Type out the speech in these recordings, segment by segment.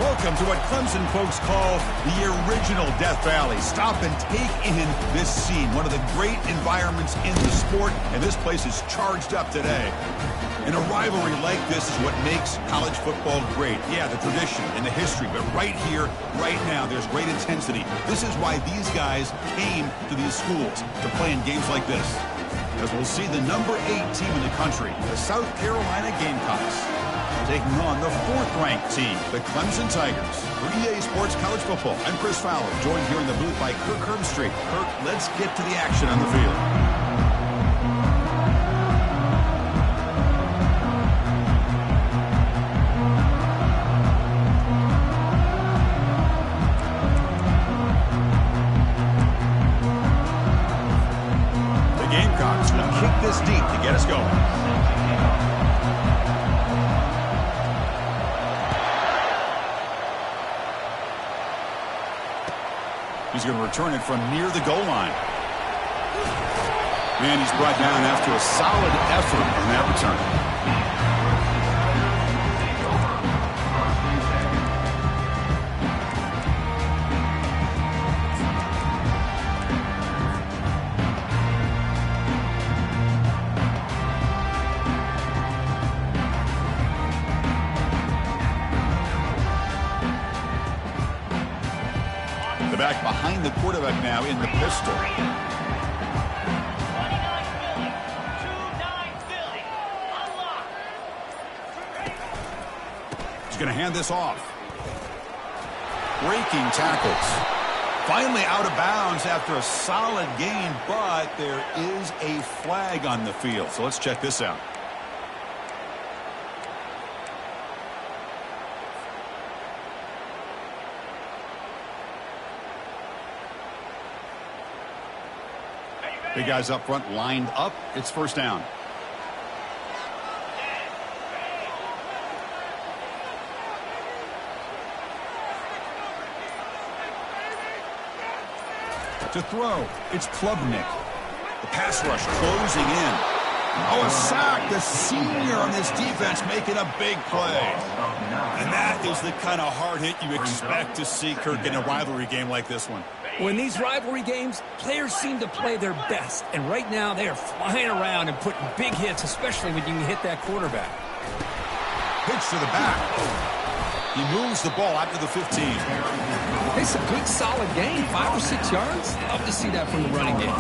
Welcome to what Clemson folks call the original Death Valley. Stop and take in this scene, one of the great environments in the sport, and this place is charged up today. And a rivalry like this is what makes college football great. Yeah, the tradition and the history, but right here, right now, there's great intensity. This is why these guys came to these schools to play in games like this. As we'll see the number 8 team in the country, the South Carolina Gamecocks, taking on the 4th-ranked team, the Clemson Tigers. For EA Sports College Football, I'm Chris Fowler, joined here in the booth by Kirk Herbstreit. Kirk, let's get to the action on the field. The Gamecocks will kick this deep to get us going. He's going to return it from near the goal line. And he's brought down after a solid effort on that return. The back behind the quarterback now in the pistol. He's going to hand this off. Breaking tackles. Finally out of bounds after a solid gain, but there is a flag on the field. So let's check this out. Big guys up front lined up. It's first down. To throw, it's Klubnik. The pass rush closing in. Oh, a sack. The senior on this defense making a big play. And that is the kind of hard hit you expect to see, Kirk, in a rivalry game like this one. Well, in these rivalry games, players seem to play their best. And right now, they are flying around and putting big hits, especially when you can hit that quarterback. Pitch to the back. He moves the ball out to the 15. It's a good, solid game. 5 or 6 yards. Love to see that from the running game.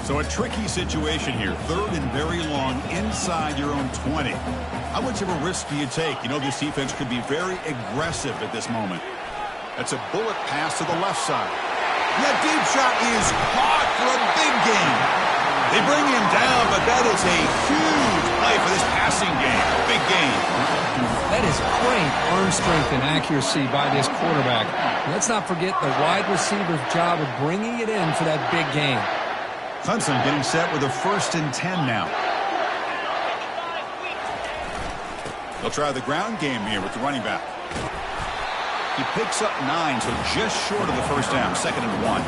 So a tricky situation here. 3rd and very long inside your own 20. How much of a risk do you take? You know this defense could be very aggressive at this moment. That's a bullet pass to the left side. And that deep shot is caught for a big gain. They bring him down, but that is a huge play for this passing game. Big gain. That is great arm strength and accuracy by this quarterback. Let's not forget the wide receiver's job of bringing it in for that big gain. Clemson getting set with a 1st and 10 now. They'll try the ground game here with the running back. He picks up 9, so just short of the first down. 2nd and 1.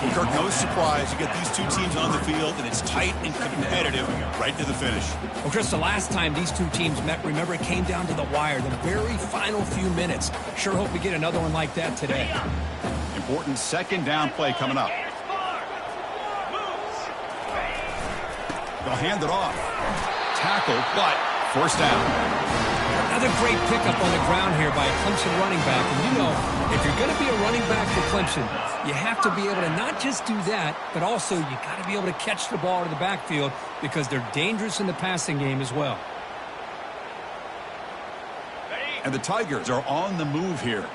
Well, Kirk, no surprise. You get these two teams on the field, and it's tight and competitive right to the finish. Well, Chris, the last time these two teams met, remember, it came down to the wire, the very final few minutes. Sure hope we get another one like that today. Important 2nd down play coming up. They'll hand it off. Tackle, but first down. Another great pickup on the ground here by a Clemson running back. And you know, if you're going to be a running back for Clemson, you have to be able to not just do that, but also you got to be able to catch the ball to the backfield because they're dangerous in the passing game as well. And the Tigers are on the move here.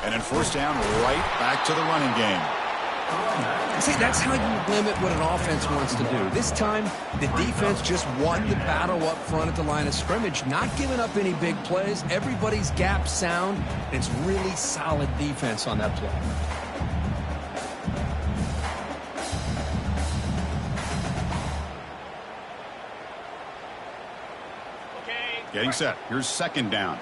And then first down, right back to the running game. See, that's how you limit what an offense wants to do. This time, the defense just won the battle up front at the line of scrimmage, not giving up any big plays. Everybody's gap sound. It's really solid defense on that play. Getting set. Here's 2nd down.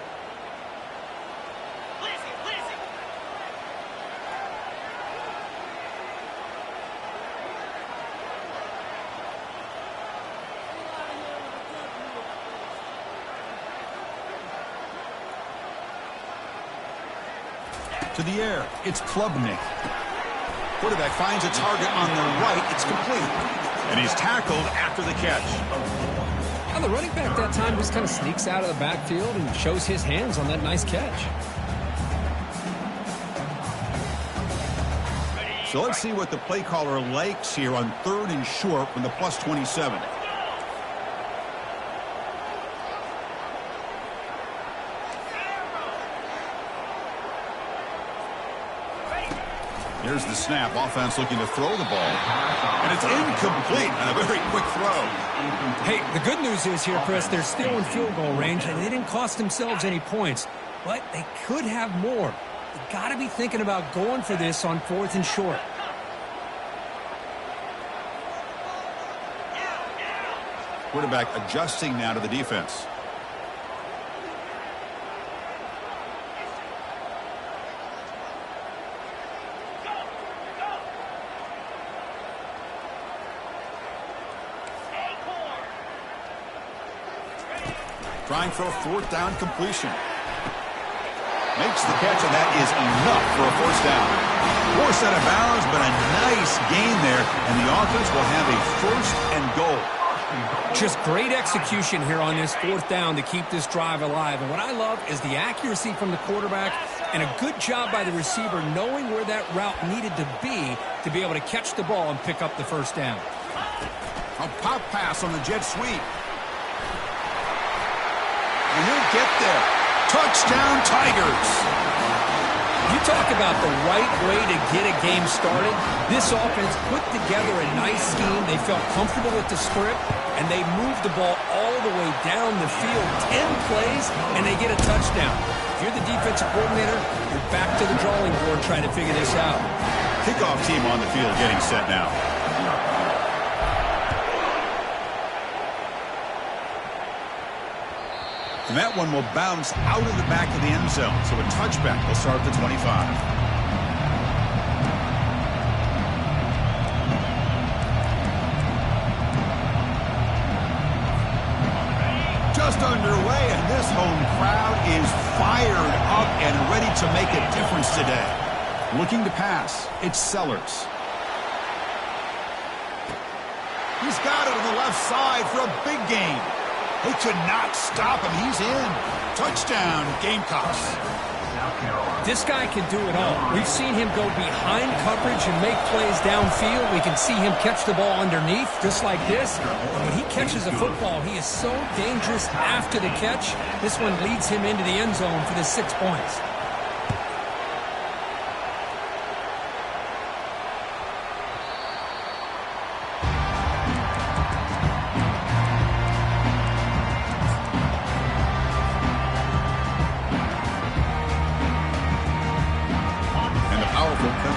To the air, it's Klubnik. Quarterback finds a target on the right. It's complete. And he's tackled after the catch. Now the running back that time just kind of sneaks out of the backfield and shows his hands on that nice catch. So let's see what the play caller likes here on 3rd and short from the +27. Here's the snap. Offense looking to throw the ball. And it's incomplete on a very quick throw. Hey, the good news is here, Chris, they're still in field goal range, and they didn't cost themselves any points. But they could have more. You got to be thinking about going for this on 4th and short. Quarterback adjusting now to the defense. Trying for a 4th down completion. Makes the catch, and that is enough for a 1st down. Forced out of bounds, but a nice gain there, and the offense will have a 1st and goal. Just great execution here on this 4th down to keep this drive alive. And what I love is the accuracy from the quarterback and a good job by the receiver knowing where that route needed to be able to catch the ball and pick up the 1st down. A pop pass on the jet sweep. And he'll get there. Touchdown, Tigers. You talk about the right way to get a game started. This offense put together a nice scheme. They felt comfortable with the script, and they moved the ball all the way down the field. 10 plays, and they get a touchdown. If you're the defensive coordinator, you're back to the drawing board trying to figure this out. Kickoff team on the field getting set now. And that one will bounce out of the back of the end zone. So a touchback will start at the 25. Just underway, and this home crowd is fired up and ready to make a difference today. Looking to pass, it's Sellers. He's got it on the left side for a big gain. They could not stop him. He's in. Touchdown, Gamecocks. This guy can do it all. We've seen him go behind coverage and make plays downfield. We can see him catch the ball underneath, just like this. When he catches a football, he is so dangerous after the catch. This one leads him into the end zone for the 6 points.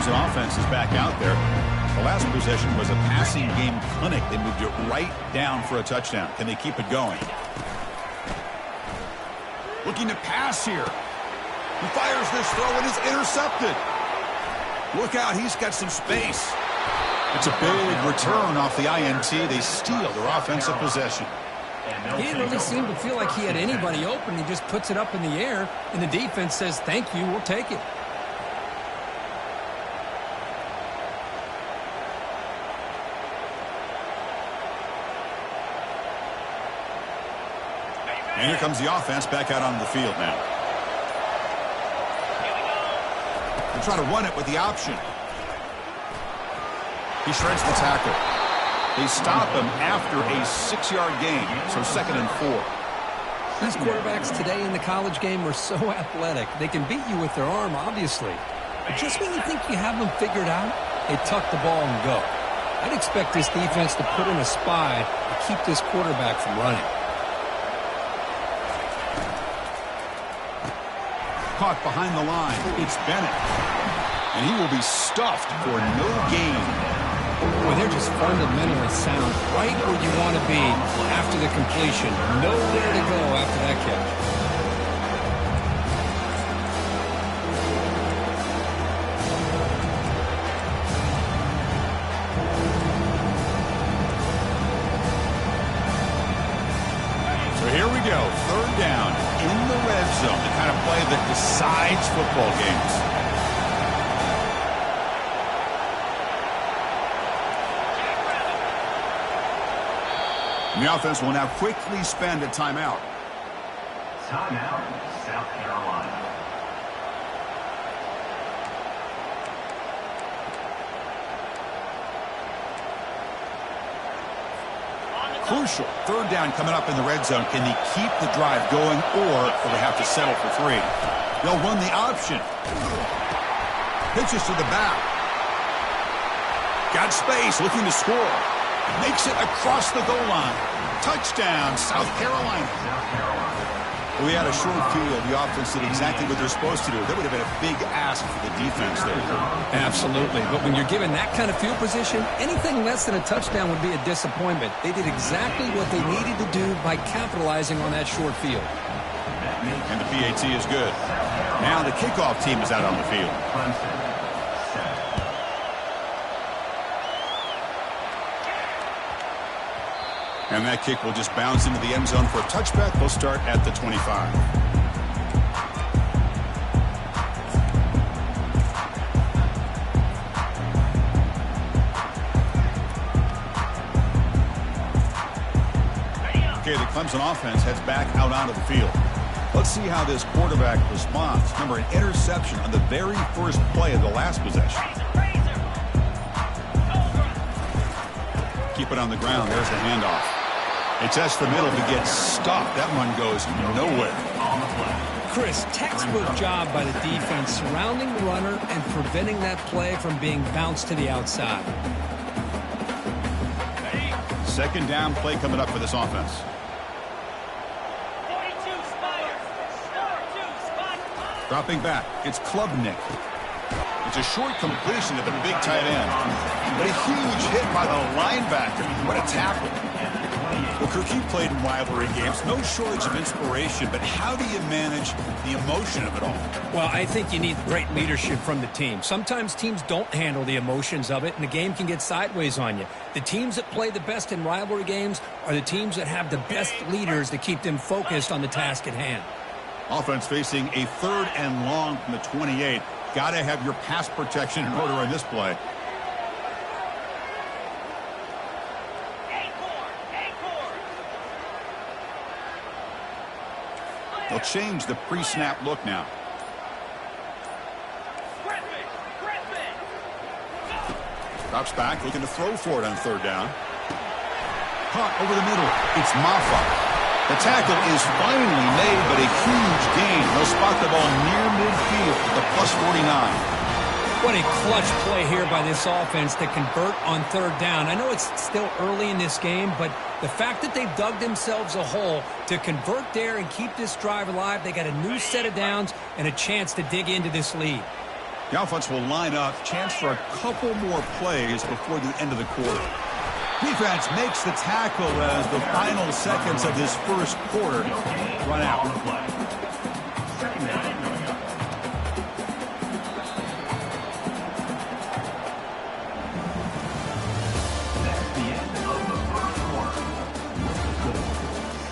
Clemson offense is back out there. The last possession was a passing game clinic. They moved it right down for a touchdown. Can they keep it going? Looking to pass here. He fires this throw and is intercepted. Look out, he's got some space. It's a big return off the INT. They steal their offensive possession. He didn't really seem to feel like he had anybody open. He just puts it up in the air, and the defense says, thank you, we'll take it. And here comes the offense back out onto the field now. They try to run it with the option. He shreds the tackle. They stop him after a 6-yard gain, so 2nd and 4. These quarterbacks today in the college game are so athletic. They can beat you with their arm, obviously. But just when you think you have them figured out, they tuck the ball and go. I'd expect this defense to put in a spy to keep this quarterback from running. Caught behind the line. It's Bennett. And he will be stuffed for no gain. Boy, they're just fundamentally sound. Right where you want to be after the completion. Nowhere to go after that catch. So here we go. 3rd down in the red zone. The kind of play that decides football games. And the offense will now quickly spend a timeout. Timeout, South Carolina. Crucial. Third down coming up in the red zone. Can they keep the drive going, or will they have to settle for 3? They'll run the option. Pitches to the back. Got space, looking to score. Makes it across the goal line. Touchdown, South Carolina. We had a short field. The offense did exactly what they're supposed to do. That would have been a big ask for the defense there. Absolutely. But when you're given that kind of field position, anything less than a touchdown would be a disappointment. They did exactly what they needed to do by capitalizing on that short field. And the PAT is good. Now the kickoff team is out on the field. And that kick will just bounce into the end zone for a touchback. They'll start at the 25. Okay, the Clemson offense heads back out onto the field. Let's see how this quarterback responds. Remember, an interception on the very first play of the last possession. Keep it on the ground. There's the handoff. It tests the middle but gets stopped. That one goes nowhere. Chris, textbook job by the defense surrounding the runner and preventing that play from being bounced to the outside. Second down play coming up for this offense. Dropping back, it's Klubnik. It's a short completion to the big tight end. But a huge hit by the linebacker. What a tackle. Well, Kirk, you played in rivalry games. No shortage of inspiration, but how do you manage the emotion of it all? Well, I think you need great leadership from the team. Sometimes teams don't handle the emotions of it, and the game can get sideways on you. The teams that play the best in rivalry games are the teams that have the best leaders to keep them focused on the task at hand. Offense facing a 3rd and long from the 28. Got to have your pass protection in order on this play. They'll change the pre-snap look now. Drops back, looking to throw for it on 3rd down. Caught over the middle. It's Maffa. The tackle is finally made, but a huge gain. They'll spot the ball near midfield at the +49. What a clutch play here by this offense to convert on 3rd down. I know it's still early in this game, but the fact that they've dug themselves a hole to convert there and keep this drive alive, they got a new set of downs and a chance to dig into this lead. The offense will line up. Chance for a couple more plays before the end of the quarter. Defense makes the tackle as the final seconds of this first quarter run out.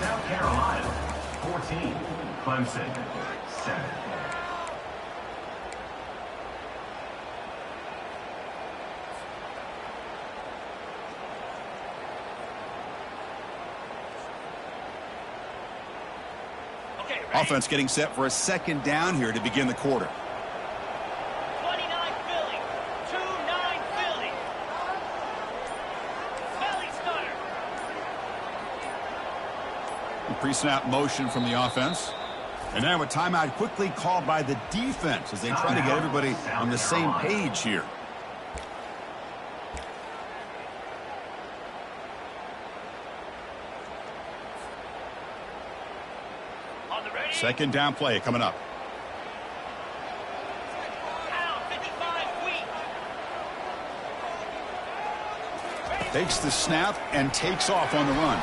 South Carolina, 14. Clemson, 7. Offense getting set for a 2nd down here to begin the quarter. 29 Philly, 2-9 Philly. Belly stunner. Pre-snap motion from the offense. And now a timeout quickly called by the defense as they try to get everybody on the same page here. Second down play coming up. Takes the snap and takes off on the run.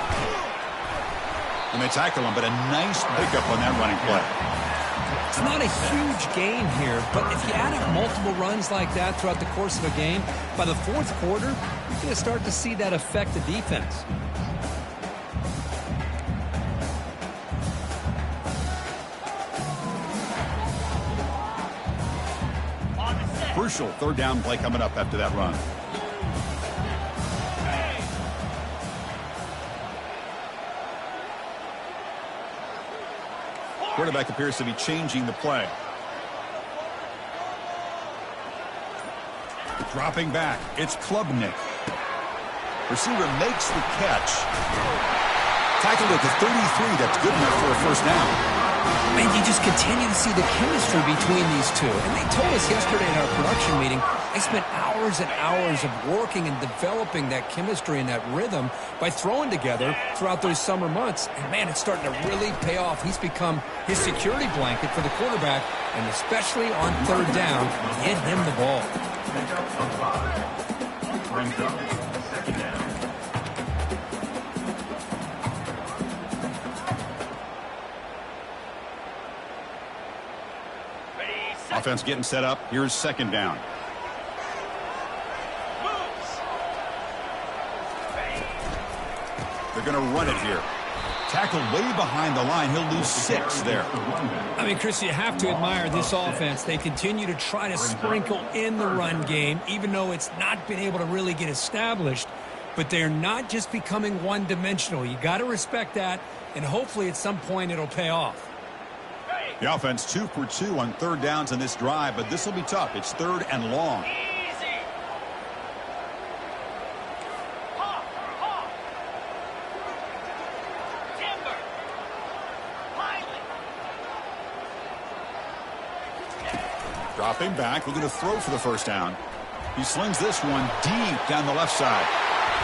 And they tackle him, but a nice pickup on that running play. It's not a huge gain here, but if you add up multiple runs like that throughout the course of a game, by the 4th quarter, you're going to start to see that affect the defense. Crucial 3rd down play coming up after that run. Quarterback appears to be changing the play. Dropping back, it's Klubnik. Receiver makes the catch. Tackled at the 33. That's good enough for a first down. Man, you just continue to see the chemistry between these two. And they told us yesterday in our production meeting, they spent hours and hours of working and developing that chemistry and that rhythm by throwing together throughout those summer months. And, man, it's starting to really pay off. He's become his security blanket for the quarterback, and especially on third down, get him the ball. Brings up second down. Offense getting set up. Here's second down. They're going to run it here. Tackled way behind the line. He'll lose 6 there. I mean, Chris, you have to admire this offense. They continue to try to sprinkle in the run game, even though it's not been able to really get established. But they're not just becoming one-dimensional. You got to respect that, and hopefully at some point it'll pay off. The offense 2 for 2 on third downs in this drive, but this will be tough. It's third and long. Easy. Hawk. Timber. Pilot. Dropping back, looking to throw for the first down. He slings this one deep down the left side.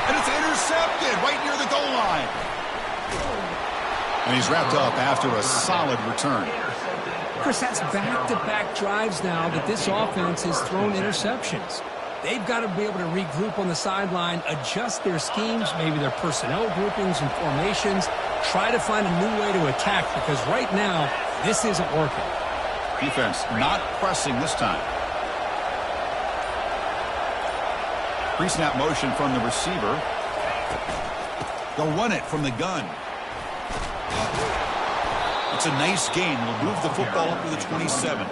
And it's intercepted right near the goal line. And he's wrapped up after a solid return. Chris, that's back-to-back drives now that this offense has thrown interceptions. They've got to be able to regroup on the sideline, adjust their schemes, maybe their personnel groupings and formations, try to find a new way to attack, because right now, this isn't working. Defense not pressing this time. Pre-snap motion from the receiver. They'll run it from the gun. It's a nice gain. We'll move the football up to the 27.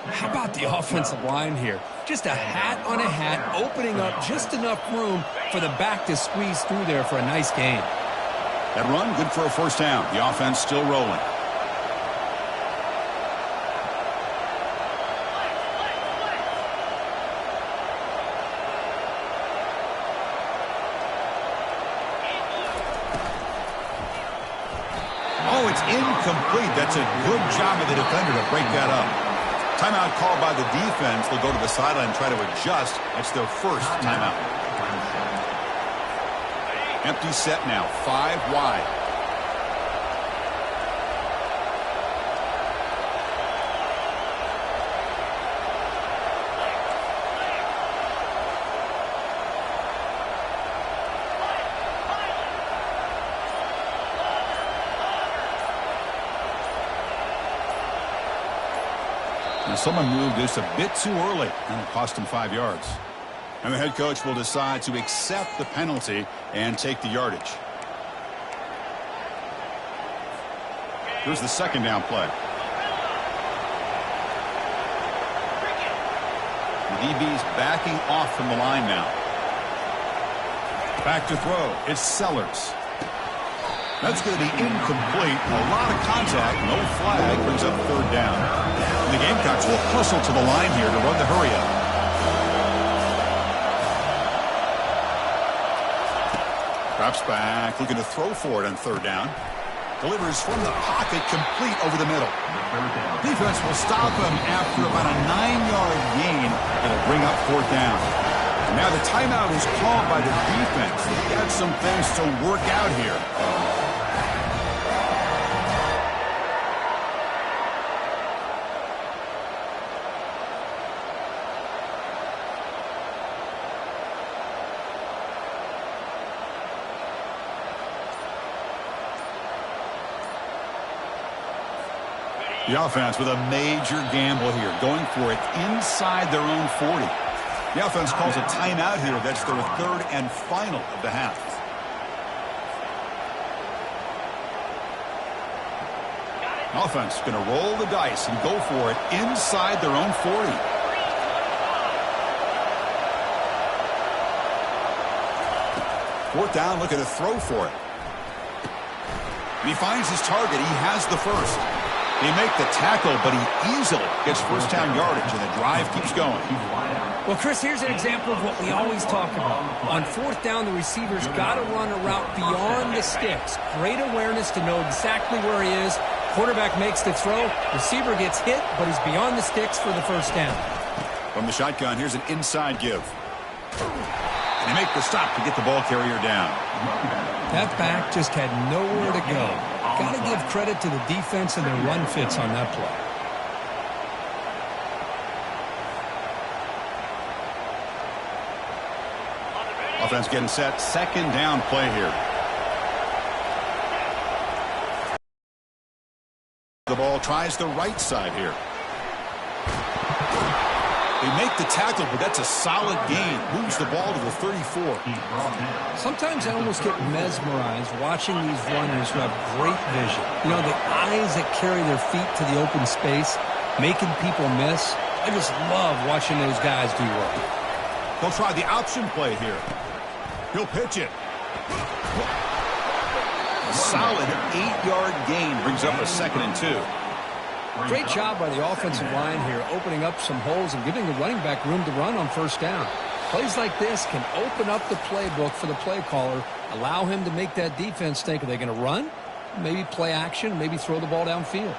How about the offensive line here? Just a hat on a hat, opening up just enough room for the back to squeeze through there for a nice gain. That run, good for a first down. The offense still rolling. Oh, it's incomplete. That's a good job of the defender to break that up. Timeout called by the defense. They'll go to the sideline and try to adjust. That's their first timeout. Empty set now, 5 wide. Now someone moved this a bit too early, and it cost him 5 yards. And the head coach will decide to accept the penalty and take the yardage. Here's the second down play. The DB's backing off from the line now. Back to throw. It's Sellers. That's going to be incomplete. A lot of contact. No flag. Brings up third down. And the Gamecocks will hustle to the line here to run the hurry-up. Drops back. Looking to throw for it on third down. Delivers from the pocket, complete over the middle. Defense will stop him after about a 9-yard gain. It'll bring up fourth down. And now the timeout is called by the defense. They've got some things to work out here. The offense with a major gamble here, going for it inside their own 40. The offense calls a timeout here. That's their third and final of the half. Offense going to roll the dice and go for it inside their own 40. Fourth down, looking to throw for it. And he finds his target. He has the first. They make the tackle, but he easily gets first down yardage, and the drive keeps going. Well, Chris, here's an example of what we always talk about. On fourth down, the receiver's got to run a route beyond the sticks. Great awareness to know exactly where he is. Quarterback makes the throw. Receiver gets hit, but he's beyond the sticks for the first down. From the shotgun, here's an inside give. And they make the stop to get the ball carrier down. That back just had nowhere to go. Got to give credit to the defense and their run fits on that play. Offense getting set. Second down play here. The ball tries the right side here. They make the tackle, but that's a solid gain. Moves the ball to the 34. Sometimes I almost get mesmerized watching these runners who have great vision. You know, the eyes that carry their feet to the open space, making people miss. I just love watching those guys do work. They'll try the option play here. He'll pitch it. A solid 8-yard gain brings up a 2nd and 2. Great job by the offensive line here, opening up some holes and giving the running back room to run on first down. Plays like this can open up the playbook for the play caller, allow him to make that defense think, are they going to run? Maybe play action, maybe throw the ball downfield.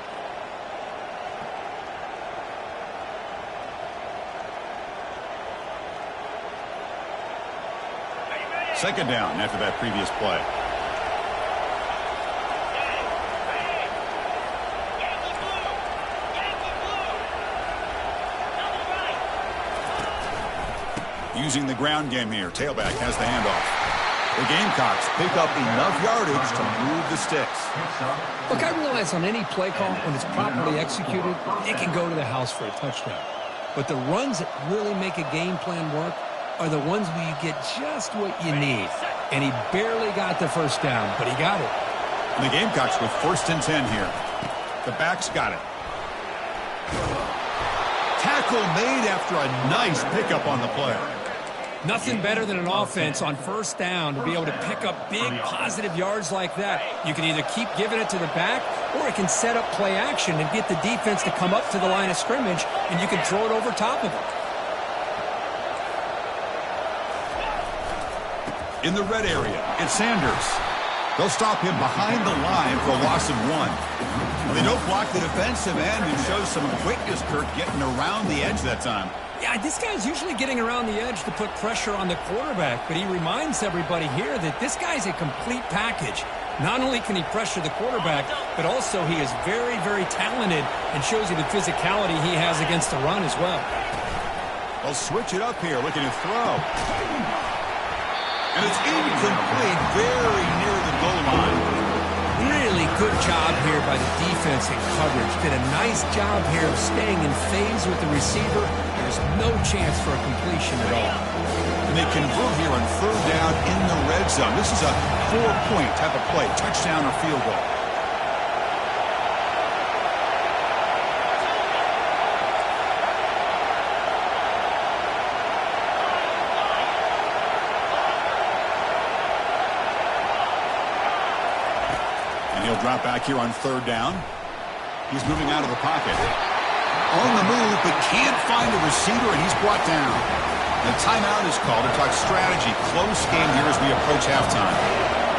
Second down after that previous play. Using the ground game here. Tailback has the handoff. The Gamecocks pick up enough yardage to move the sticks. Look, I realize on any play call, when it's properly executed, it can go to the house for a touchdown. But the runs that really make a game plan work are the ones where you get just what you need. And he barely got the first down, but he got it. And the Gamecocks with 1st and 10 here. The backs got it. Tackle made after a nice pickup on the play. Nothing better than an offense on first down to be able to pick up big positive yards like that. You can either keep giving it to the back, or it can set up play action and get the defense to come up to the line of scrimmage, and you can throw it over top of them. In the red area, it's Sanders. They'll stop him behind the line for a loss of 1. They don't block the defensive end and shows some quickness, Kirk, getting around the edge that time. Yeah, this guy's usually getting around the edge to put pressure on the quarterback, but he reminds everybody here that this guy's a complete package. Not only can he pressure the quarterback, but also he is very, very talented and shows you the physicality he has against the run as well. They'll switch it up here, looking to throw. And it's incomplete, very near the goal line. Really good job here by the defense in coverage. Did a nice job here of staying in phase with the receiver. There's no chance for a completion at all. And they convert here on 3rd down in the red zone. This is a 4-point type of play, touchdown or field goal. Drop back here on 3rd down. He's moving out of the pocket. On the move, but can't find a receiver, and he's brought down. The timeout is called to talk strategy. Close game here as we approach halftime.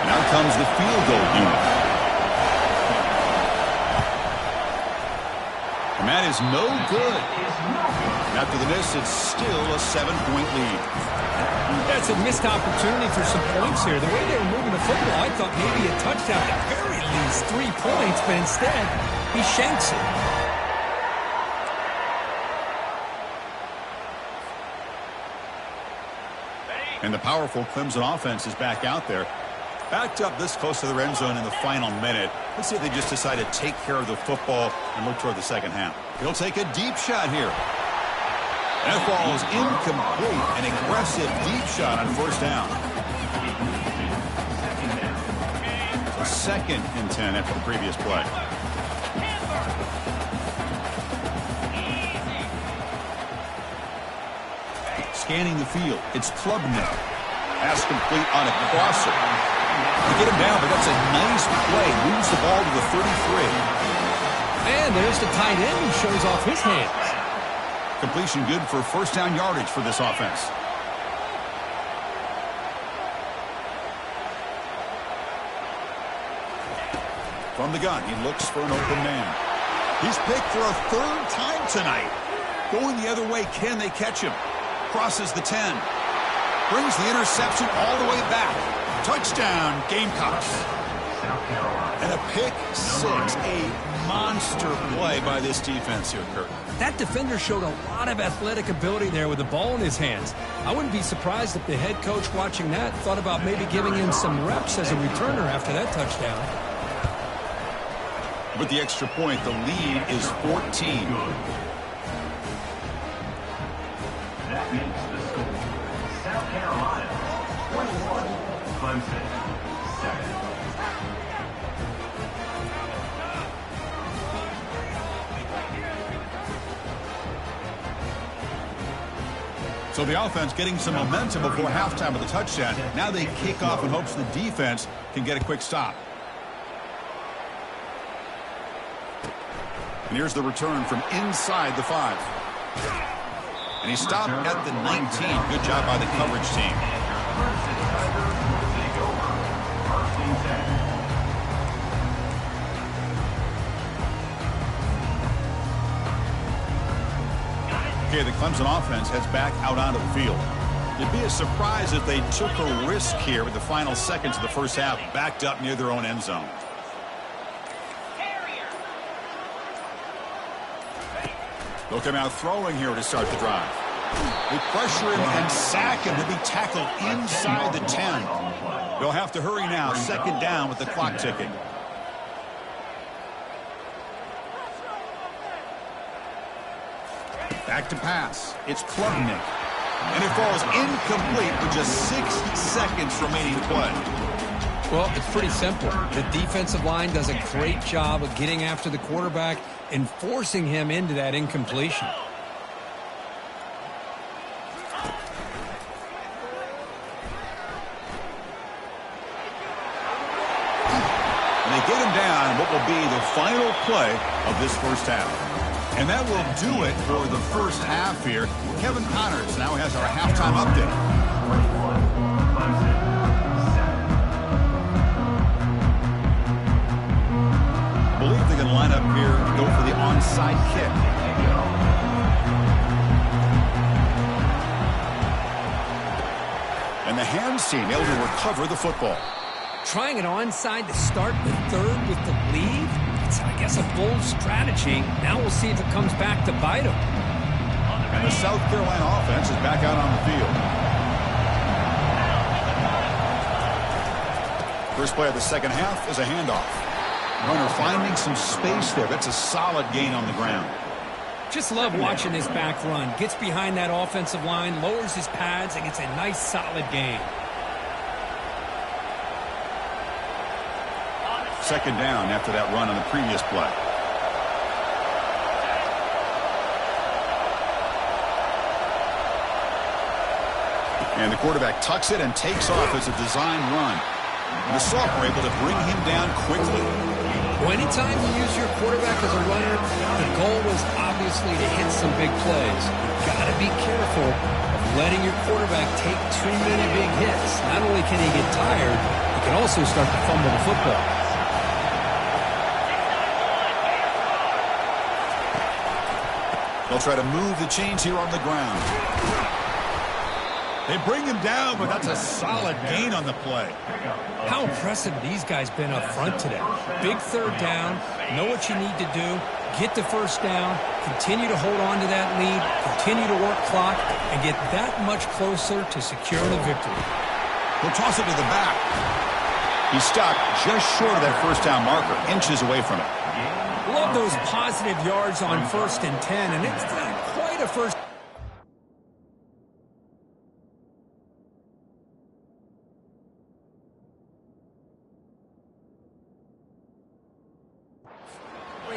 Now comes the field goal unit. And that is no good. And after the miss, it's still a 7-point lead. That's a missed opportunity for some points here. The way they were moving the football, I thought maybe a touchdown, at very least 3 points, but instead, he shanks it. And the powerful Clemson offense is back out there. Backed up this close to the end zone in the final minute. Let's see if they just decide to take care of the football and look toward the second half. He'll take a deep shot here. That ball is incomplete. An aggressive deep shot on 1st down. So 2nd and 10 after the previous play. Scanning the field. It's Klubnik. Pass complete on a crosser. They get him down, but that's a nice play. Moves the ball to the 33. And And there's the tight end who shows off his hands. Completion good for first down yardage for this offense. From the gun, he looks for an open man. He's picked for a third time tonight. Going the other way, can they catch him? Crosses the 10. Brings the interception all the way back. Touchdown, Gamecocks. And a pick six. A monster play by this defense here, Kurt. That defender showed a lot of athletic ability there with the ball in his hands. I wouldn't be surprised if the head coach watching that thought about maybe giving him some reps as a returner after that touchdown. With the extra point, the lead is 14. That makes the score. South Carolina, 21. Clemson, 7. So the offense getting some momentum before halftime with the touchdown. Now they kick off in hopes the defense can get a quick stop. And here's the return from inside the 5. And he stopped at the 19. Good job by the coverage team. Okay, the Clemson offense heads back out onto the field. It'd be a surprise if they took a risk here with the final seconds of the first half, backed up near their own end zone. They'll come out throwing here to start the drive. They pressure him and sack him to be tackled inside the 10. They'll have to hurry now, second down with the clock ticking. Back to pass. It's Klubnik. And it falls incomplete with just 6 seconds remaining to play. Well, it's pretty simple. The defensive line does a great job of getting after the quarterback and forcing him into that incompletion. And they get him down what will be the final play of this first half. And that will do it for the first half here. Kevin Connors now has our halftime update. I believe they're going to line up here and go for the onside kick. And the hands team able to recover the football. Trying it onside to start the third with the lead? It's, I guess, a bold strategy. Now we'll see if it comes back to bite them. And the South Carolina offense is back out on the field. First play of the second half is a handoff. Runner finding some space there. That's a solid gain on the ground. Just love watching this back run. Gets behind that offensive line, lowers his pads, and gets a nice solid gain. Second down after that run on the previous play. And the quarterback tucks it and takes off as a design run. And the sophomore able to bring him down quickly. Well, anytime you use your quarterback as a runner, the goal was obviously to hit some big plays. You've got to be careful of letting your quarterback take too many big hits. Not only can he get tired, he can also start to fumble the football. They'll try to move the chains here on the ground. They bring him down, but that's a solid gain on the play. How impressive these guys been up front today. Big third down, know what you need to do, get the first down, continue to hold on to that lead, continue to work clock, and get that much closer to securing a victory. He'll toss it to the back. He stopped just short of that first down marker, inches away from it. Love those positive yards on 1st and 10, and it's not quite a first.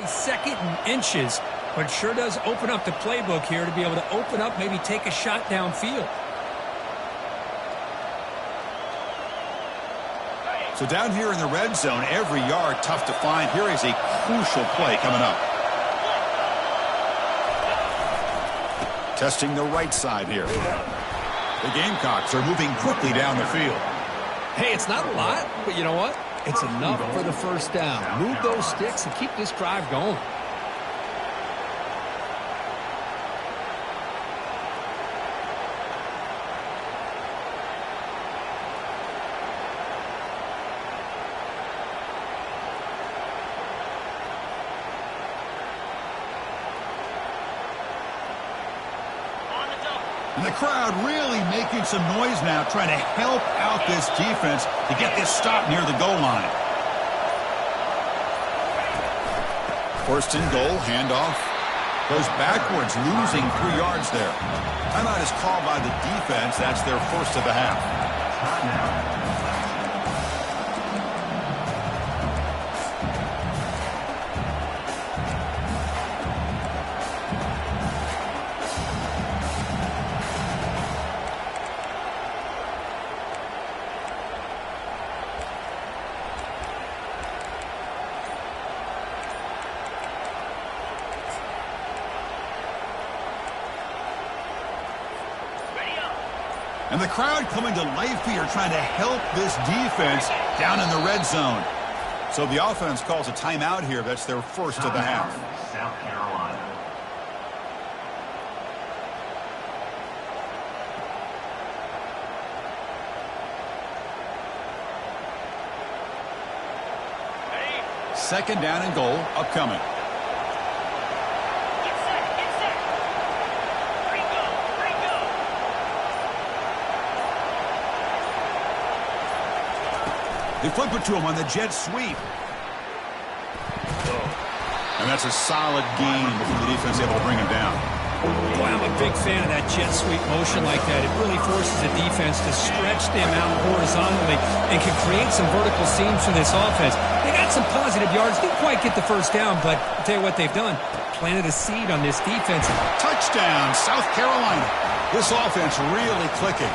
Second and inches, but sure does open up the playbook here to be able to open up, maybe take a shot downfield. So down here in the red zone, every yard tough to find. Here is a crucial play coming up. Testing the right side here. The Gamecocks are moving quickly down the field. Hey, it's not a lot, but you know what? It's enough for the first down. Move those sticks and keep this drive going. And the crowd really making some noise now, trying to help out this defense to get this stop near the goal line. First and goal, handoff. Goes backwards, losing 3 yards there. Timeout is called by the defense. That's their first of the half. And the crowd coming to life here, trying to help this defense down in the red zone. So the offense calls a timeout here. That's their first of the half. South Carolina. Second down and goal upcoming. Get set, get set. Green go, green go. They flip it to him on the jet sweep. And that's a solid gain before the defense able to bring him down. Boy, I'm a big fan of that jet sweep motion like that. It really forces the defense to stretch them out horizontally and can create some vertical seams for this offense. They got some positive yards. Didn't quite get the first down, but I'll tell you what they've done. Planted a seed on this defense. Touchdown, South Carolina. This offense really clicking.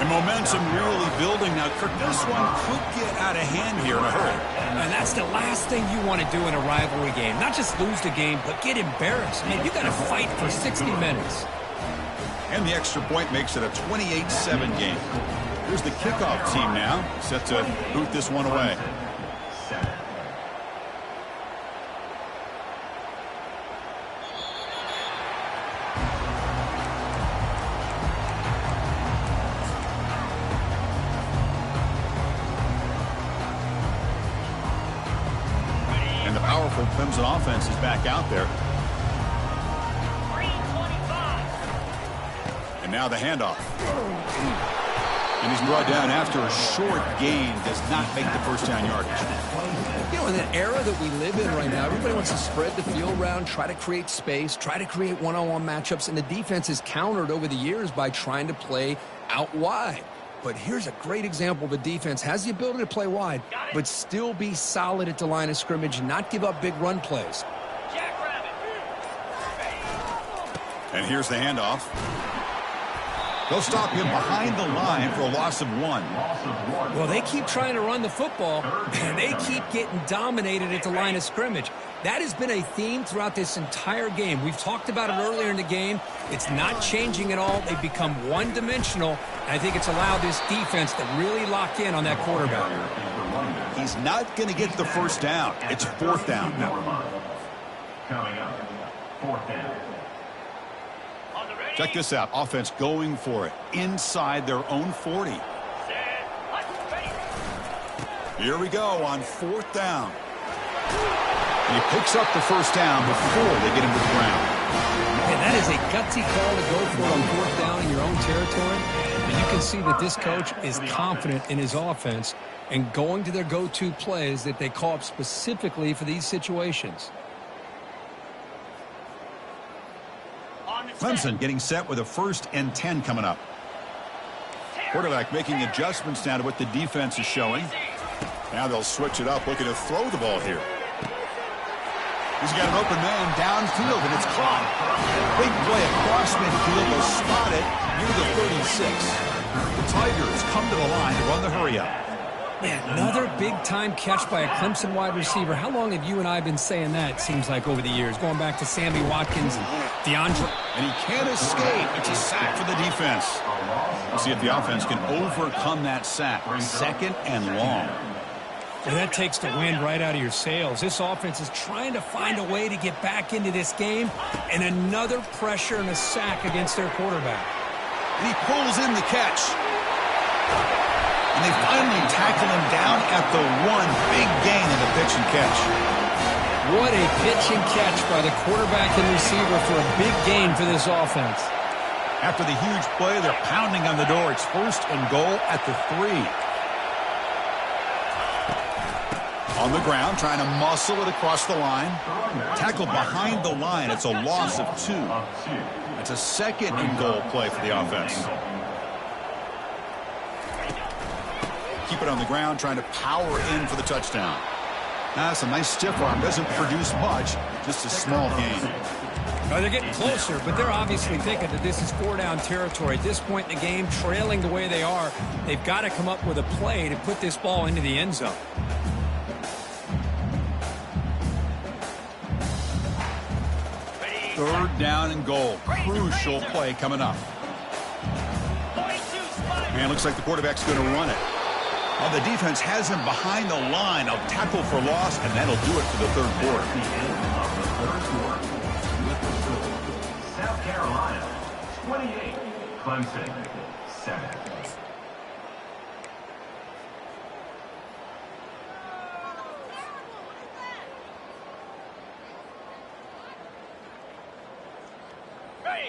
And momentum really building now. Kirk, this one could get out of hand here in a hurry. And that's the last thing you want to do in a rivalry game. Not just lose the game, but get embarrassed. Man, you got to fight for 60 minutes. And the extra point makes it a 28-7 game. Here's the kickoff team now, set to boot this one away. And the powerful Clemson offense is back out there. 325. And now the handoff. And he's brought down after a short gain. Does not make the first down yardage. You know, in the era that we live in right now, everybody wants to spread the field around, try to create space, try to create one-on-one matchups, and the defense is countered over the years by trying to play out wide. But here's a great example. The defense has the ability to play wide, but still be solid at the line of scrimmage and not give up big run plays. Jackrabbit. And here's the handoff. They'll stop him behind the line for a loss of 1. Well, they keep trying to run the football, and they keep getting dominated at the line of scrimmage. That has been a theme throughout this entire game. We've talked about it earlier in the game. It's not changing at all. They've become one-dimensional, and I think it's allowed this defense to really lock in on that quarterback. He's not going to get the first down. It's fourth down. Coming up, fourth down. On the ready. Check this out. Offense going for it inside their own 40. Set. Ready. Here we go on fourth down. And he picks up the first down before they get him to the ground. And that is a gutsy call to go for it on fourth down in your own territory. And you can see that this coach is confident in his offense and going to their go-to plays that they call up specifically for these situations. On the set. Clemson getting set with a 1st and 10 coming up. Quarterback making adjustments now to what the defense is showing. Now they'll switch it up, looking to throw the ball here. He's got an open man downfield, and it's caught. Big play across midfield. They'll spot it near the 36. The Tigers come to the line to run the hurry up. Yeah, another big-time catch by a Clemson wide receiver. How long have you and I been saying that, it seems like, over the years? Going back to Sammy Watkins and DeAndre. And he can't escape. It's a sack for the defense. Let's see if the offense can overcome that sack. 2nd and long. Well, that takes the wind right out of your sails. This offense is trying to find a way to get back into this game, and another pressure and a sack against their quarterback. And he pulls in the catch. And they finally tackle him down at the 1. Big gain in the pitch and catch. What a pitch and catch by the quarterback and receiver for a big gain for this offense. After the huge play, they're pounding on the door. It's 1st and goal at the 3. On the ground, trying to muscle it across the line. Tackled behind the line. It's a loss of 2. It's a 2nd and goal play for the offense. Keep it on the ground, trying to power in for the touchdown. That's a nice stiff arm. Doesn't produce much, just a small gain. They're getting closer, but they're obviously thinking that this is 4-down territory. At this point in the game, trailing the way they are, they've got to come up with a play to put this ball into the end zone. Third down and goal. Crucial play coming up. And looks like the quarterback's going to run it. Well, the defense has him behind the line. A tackle for loss, and that'll do it for the 3rd quarter. South Carolina, 28. Clemson, 7.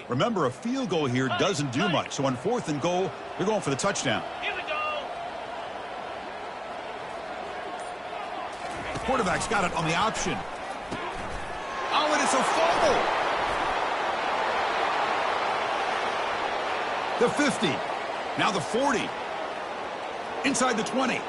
Remember, a field goal here doesn't do much. So on 4th and goal, they're going for the touchdown. Here we go. Quarterback's got it on the option. Oh, and it's a fumble. The 50. Now the 40. Inside the 20.